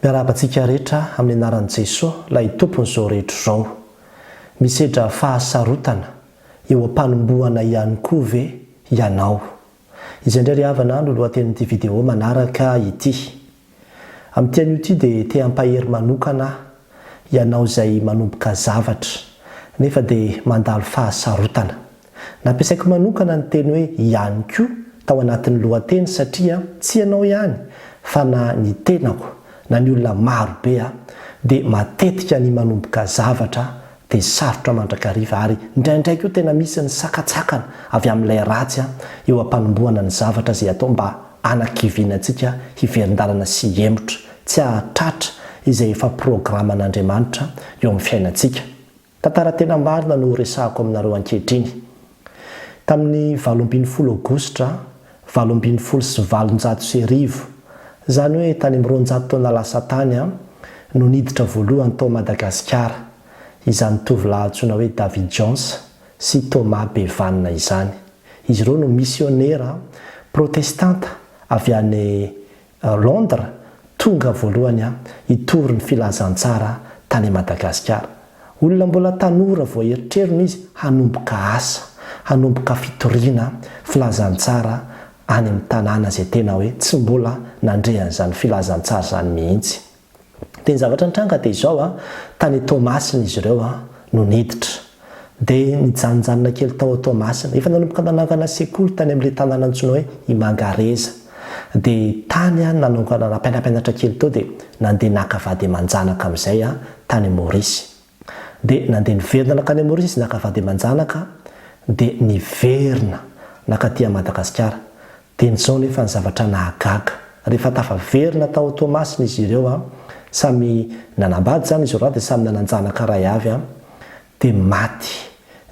Miarabantsika rehetra amin'ny anaran'i Jesosy ilay tompon'izao rehetra izao. Misedra fahasarotana eo am-panombohana ihany koa ve ianao. Izay indray ry havana no lohatenin'ity vidéo manaraka ity. Amin'ity anio ity dia te hampahery manokana ianao izay manomboka zavatra nefa dia mandalo fahasarotana. Nampiasaiko manokana ny teny hoe ihany koa tao anatin'ny lohateny satria tsy ianao ihany fa na ny tenako na ny olona marobe dia matetika ny manomboka zavatra dia sarotra mandrakariva ary indraindray koa tena misy ny sakatsakana avy amin'ilay ratsy eo am-panombohana ny zavatra izay atao mba anakivianantsika hiverin-dalana sy hemotra tsy hahatratra izay efa programan'Andriamanitra eo amin'ny fiainantsika. Tantara tena marina no resahako aminareo ankehitriny. Tamin'ny 20 Aogositra 2019 izany hoe tany amin'ny 200 taona lasa tany no niditra voalohany tao Madagasikara izany tovolahy antsoina hoe David Jones sy Thomas Bevanna izany. Izy ireo no missionnaire protestanta avy any Londres tonga voalohany hitory ny filazantsara tany Madagasikara. Olona mbola tanora vao eritrerona izy hanomboka asa, hanomboka fitoriana filazantsara any amin'ny tanàna izay tena hoe tsy mbola nandrehan'izany filazantsara izany mihitsy. Dia ny zavatra nitranga dia izao tany Tomasina izy ireo no niditra. Dia nijanonjanona kely tao Tomasina. Efa nanomboka nanangana sekoly tany amin'ilay tanàna antsoina hoe Imangareza. Dia tany nanongana nampianapenatra kely tao dia nandeha naka vady aman-janaka amin'izay tany Maorisy. Dia nandeha niverina nakany Maorisy naka vady aman-janaka dia niverina nakaty Madagasikara. Dia nizao nefa ny zavatra nahagaga. Rehefa tafaverina tao Tomasina izy ireo samy nanambady zany izy ireo dia samy nananjanaka ray avy dia maty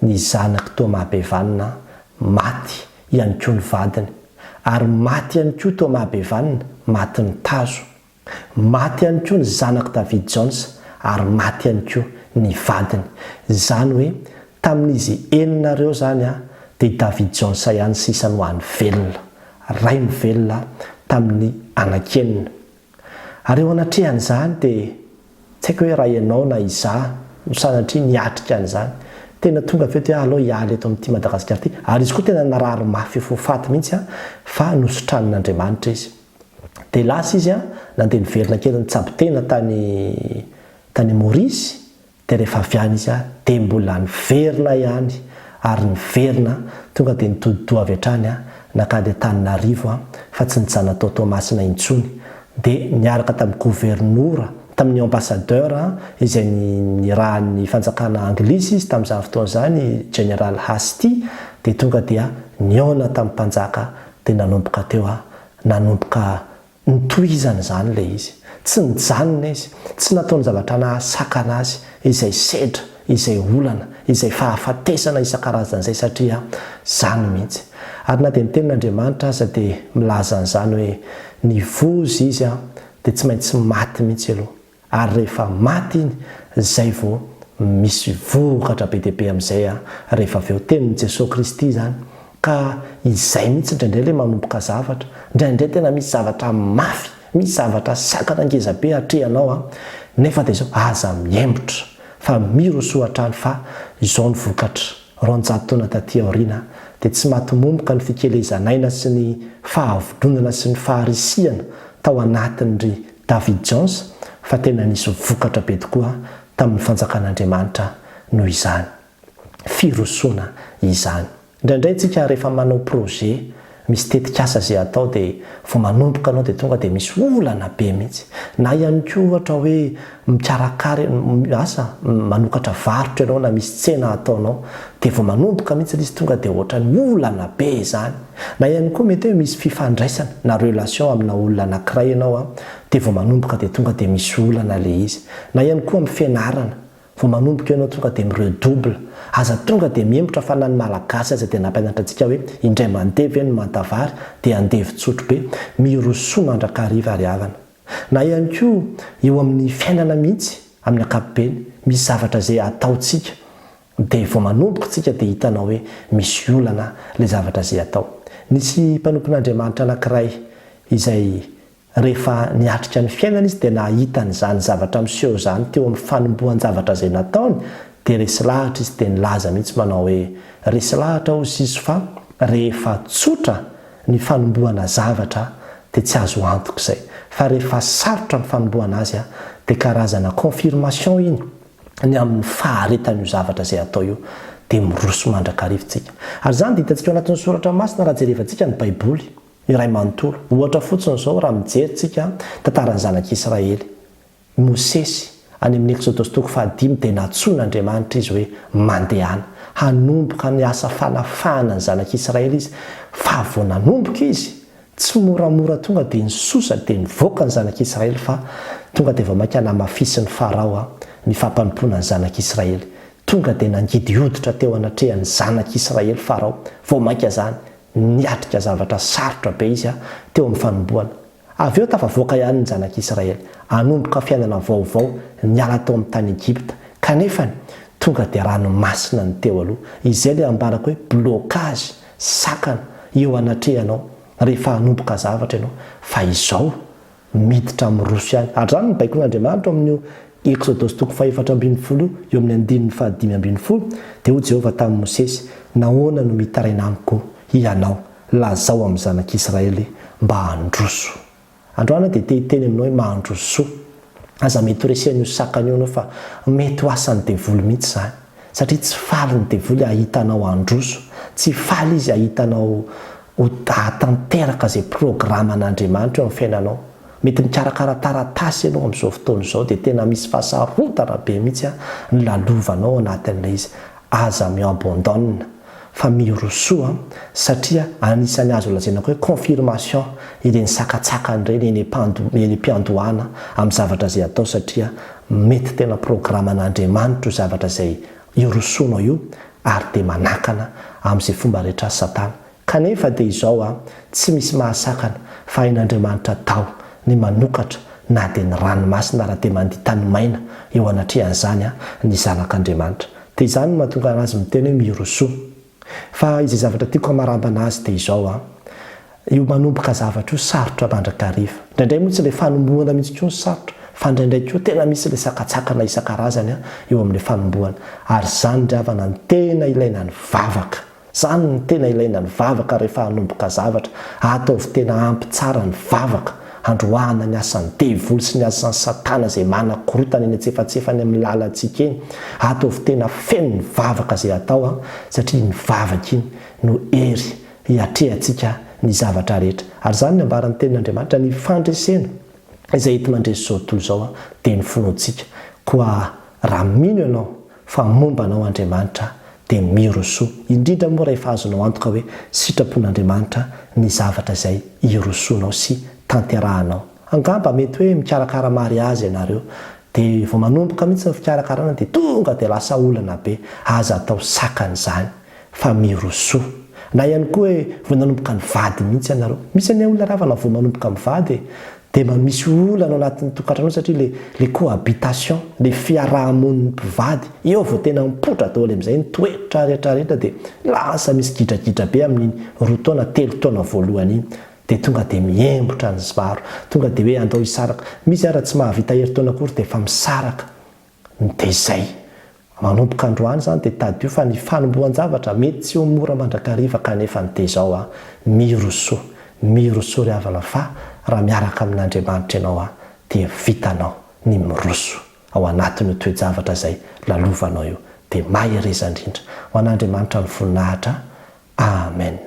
ny zanaky Thomas Bevanna, maty ihany koa ny vadiny, ary maty ihany koa Thomas Bevanna, maty ny tazo, maty ihany koa ny zanaky David Jones, ary maty ihany koa ny vadiny. Izany hoe tamin'izy eninareo zany dia David Jones ihany sisa no any velona, ray ny velona tamin'ny anakenina. Ary eo anatrehan'izany dia tsy haiko hoe raha ianao na izaho no sanatria niatrika an'izany tena tonga feto hoe aleo hialy eto amin'ity Madagasikara ity. Ary izy koa tena narary mafy efa faty mihitsy fa nosotran'Andriamanitra izy. Dia lasa izy nandeha niverina kely nitsabo-tena tany Maorisy. Dia rehefa avy any izy dia mbola niverina ihany ary niverina tonga dia nitodidoha avy hatrany nakady Antananarivo fa tsy nijanona tao Tomasina intsony. Dia niaraka tamin'ny gouvernoura, tamin'ny ambassadeur izay nirahan'ny fanjakana anglisy izy tamin'izany fotoana izany, General Hasty, dia tonga dia niona tamin'ny mpanjaka dia nanomboka teo nanomboka nitohizana izany ilay izy. Tsy nijanona izy, tsy nataony zavatra nahasakana azy izay sedra, izay olana, izay fahafatesana isan-karazan'izay satria zany mihitsy. Ary na dia ny tenin'Andriamanitra aza dia milaza an'izany hoe ny vozy izy dia tsy maintsy maty mihitsy aloha. Ary rehefa maty iny, izay vao misy vokatra be dia be amin'izay rehefa avy eo tenin'i Jesosy Kristy zany. Ka izay mihitsy indraindray ilay manomboka zavatra, indraindray tena misy zavatra mafy, misy zavatra sakana ngeza be hatrehanao nefa dia izao aza mihemotra fa mirosoa hatrany fa izao ny vokatra. 200 taona taty aoriana dia tsy matomomboka ny fikelezanaina sy ny fahavodonana sy ny faharisiana tao anatin'ny David Jones fa tena nisy vokatra be tokoa tamin'ny fanjakan'Andriamanitra noho izany. Firosoana izany. Indraindray tsika rehefa manao projet misy tetikasa izay atao dia vao manomboka anao dia tonga dia misy olana be mihitsy. Na ihany koa ohatra hoe mikarakara asa manokatra varotra ianao na misy tsena ataonao dia vao manomboka mihitsy izy tonga dia ohatran'ny olana be izany. Na ihany koa mety hoe misy fifandraisana na relation amina olona anankiray ianao dia vao manomboka dia tonga dia misy olana ilay izy. Na ihany koa amin'ny fianarana vao manomboka ianao tonga dia miredouble. Aza tonga dia mihemotra fa na ny malagasy aza dia nampianatra antsika hoe indray mandevy ny mantavary dia andevy-tsotro be, mirosoa mandrakariva ary havana. Na ihany koa eo amin'ny fiainana mihitsy amin'ny ankapobeny misy zavatra izay ataontsika dia vao manomboka tsika dia hitanao hoe misy olana ilay zavatra izay atao. Nisy mpanompon'Andriamanitra anankiray izay rehefa niatrika ny fiainana izy dia nahitany zany zavatra miseho zany teo amin'ny fanombohan zavatra izay nataony dia resy lahatra izy dia nilaza mihitsy manao hoe resy lahatra ozy izy fa rehefa tsotra ny fanombohana zavatra dia tsy azo antoka izay fa rehefa sarotra ny fanombohana azy dia karazana confirmation iny ny amin'ny faharetan'io zavatra izay atao io dia miroso mandrakarivintsika ary zany dia hitantsika ao anatin'ny soratra masina raha jerevantsika ny baiboly iray manontolo ohatra fotsiny izao raha mijerytsika tantarany zanak'Israely Mosesy any amin'ny Exodus 5 dia natsoin'Andriamanitra izy hoe mandehana hanomboka ny asa fanafahana ny zanak'Israely izy fa vao nanomboka izy tsy moramora tonga dia nisosa dia nivoaka ny zanak'Israely fa tonga dia vao maika namafisin'ny Farao ny fampanopona ny zanak'Israely tonga dia nangidy hoditra teo anatrehan'ny zanak'Israely Farao vao maika zany niatrika zavatra sarotra be izy teo amin'ny fanombohana avy eo tafavoaka ihany ny zanak'Israely hanomboka fiainana vaovao niala tao amin'ny tany Egypta kanefa tonga dia ranomasina ny teo aloha izay ilay ambarako hoe blocage sakana eo anatrehanao rehefa hanomboka zavatra ianao fa izao miditra miroso ihany ary zany ny baikon'Andriamanitra amin'io Exodus 4:12 eo amin'ny 5:10 dia hoy Jehovah tamin'i Mosesy nahoana no mitaraina amiko ianao lazao amin'ny zanak'Israely mba handroso androana dia tehiteny aminao hoe mahandroso aza mety ho resen'io sakana io anao fa mety ho asan'ny devoly mihitsy zany satria tsy faly ny devoly ahitanao handroso tsy faly izy ahitanao hatanteraka izay programan'Andriamanitra eo amin'ny fiainanao mety mikarakara taratasy ianao amin'izao fotoana izao dia tena misy fahasarotana be mihitsy ny lalovanao anatin'ilay izy aza miabandonna fa mirosoa satria anisany azo lazainako hoe confirmation ireny sakatsakany ireny eny mpiandohana amin'ny zavatra izay atao satria mety tena programan'Andriamanitra io zavatra izay irosoanao io ary dia manakana amin'izay fomba rehetra Satana kanefa dia izao tsy misy mahasakana fa hain'Andriamanitra tao ny manokatra na dia ny ranomasina raha dia mandeha tany maina eo anatrehan'izany ny zanak'Andriamanitra dia izany no mahatonga anazy miteny hoe mirosoa fa izay zavatra tiako hamarambana azy dia izao io manomboka zavatra io sarotra mandrakariva indraindray moa tsy ilay fanombohana mihitsy koa ny sarotra fa indraindray koa tena misy ilay sakatsakana isan-karazany eo amin'ilay fanombohana ary zany ndravana ny tena ilaina ny vavaka zany ny tena ilaina ny vavaka rehefa hanomboka zavatra ataovy tena ampy tsara ny vavaka androahana ny asan'ny devoly sy ny asan'ny Satana izay manakorotana eny antsefatsefany amin'ny lalantsika eny ataovy tena feno ny vavaka izay atao satria ny vavaka iny no ery hiatrehantsika ny zavatra rehetra ary zany ny ambaran'ny tenin'Andriamanitra ny fandresena izay ety mandresy izao tontolo izao dia ny finoantsika koa raha mino ianao fa mombanao Andriamanitra dia mirosoa indrindra moa rehefa azonao antoka hoe sitrapon'Andriamanitra ny zavatra izay irosoanao sy tanterahanao angamba mety hoe mikarakara mariazy ianareo dia vao manomboka mihitsy ny fikarakarana dia tonga dia lasa olana be aza atao sakan'izany fa mirosoa na ihany koa hoe vao nanomboka ny vady mihitsy ianareo misy ny olona ravana vao manomboka mivady dia misy olana ao anatin'ny tokantranao satria le cohabitation le fiarahamoniny mpivady eo vao tena mipotra daholo amin'izay ny toetra rehetrarehetra dia lasa misy gidragidra be amin'ny 2 taona 3 taona voalohany iny dia tonga dia miembotra ny maro tonga dia hoe andao hisaraka misy ara tsy mahavita herintaona akory dia efa misaraka dia izay manomboka androany zany dia tadio fa ny fanombohan-javatra mety tsy ho mora mandrakariva kanefa ny dia izao mirosoa ry havana fa raha miaraka amin'Andriamanitra ianao dia vitanao ny miroso ao anatin'io toe-javatra izay lalovanao io dia mahereza indrindra ho an'Andriamanitra ny voninahitra amen.